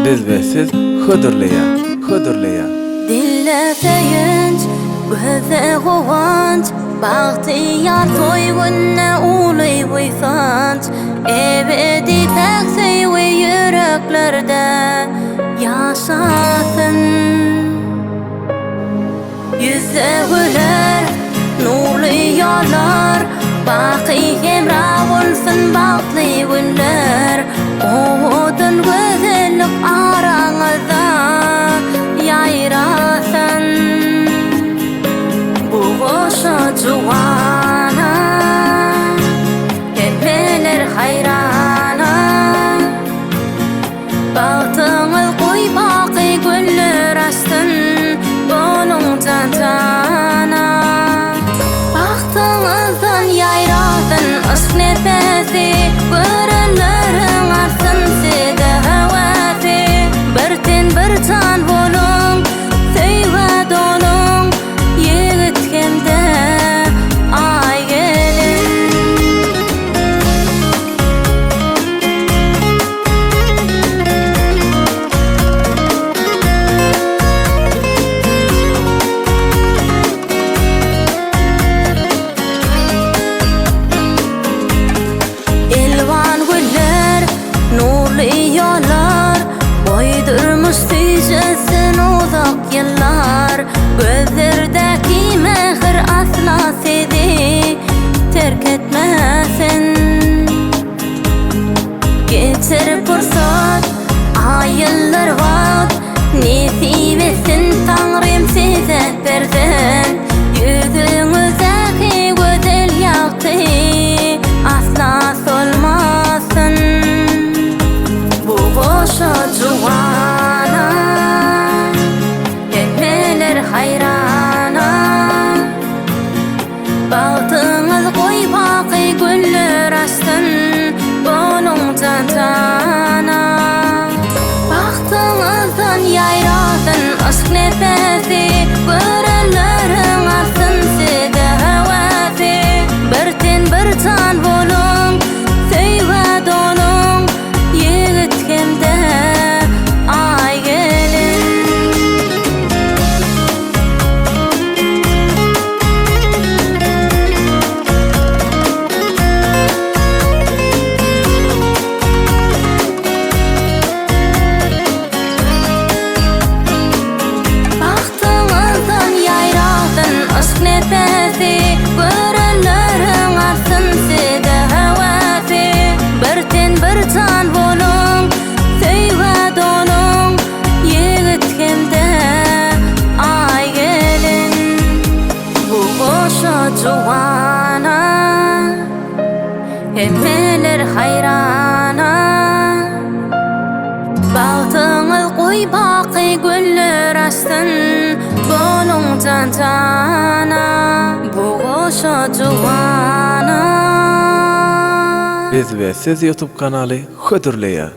Bezbesiz hödürleýär. Dille feýinç, göze gowanç, bagtyýar toýgunna uly wysanç, ebedi täksey we yüreklerde ýaşasyn. Yüze güler, nurly ýollar, baky hemra bolsyn bagtly günler. Oňdan gözellik araňyzda ýaýrasyn. Bu goşa juwana hemmeler hayrana. Bagtyňyz goý baky günler astyn bonuňdan tana. Bagtyňyzdan ýaýrasyn aşk nefesi, görenleriň arsyn sede hawasy. Birten bir can bolun, söýwet olun, ýigit hemde ay gelin. Elwan güller, nurly ýollar, boýdurmuş süýjesin uzak ýyllar. Gözlerdäki mehr asla seni terk etmesin. Geçer pursat, aýyllar wagt, nesibesin Taňrym size bersen. Yüzüňizdäki gözel ýagty asla solmasyn. Bu goşa juwana hemmeler hayrana. Bagtyňyz goý baky günler astyn bonuňdan tana. Bagtyňyzdan ýaýrasyn aşk nefesi, görenleriň arsyn sede hawasy. Birten bir can bolun, söýwet olun, ýigit hemde ay gelin. Bagtyňyzdan ýaýrasyn aşk nefesi, görenleriň arsyn sede hawasy. Birten bir can bolun, söýwet olun, ýigit hemde ay gelin. Bu goşa juwana hemmeler hayrana. Bagtyňyz goý baky günler astyn bonuňdan tana. Bu goşa juwana. Bezbesiz YouTube kanaly hödürleýär.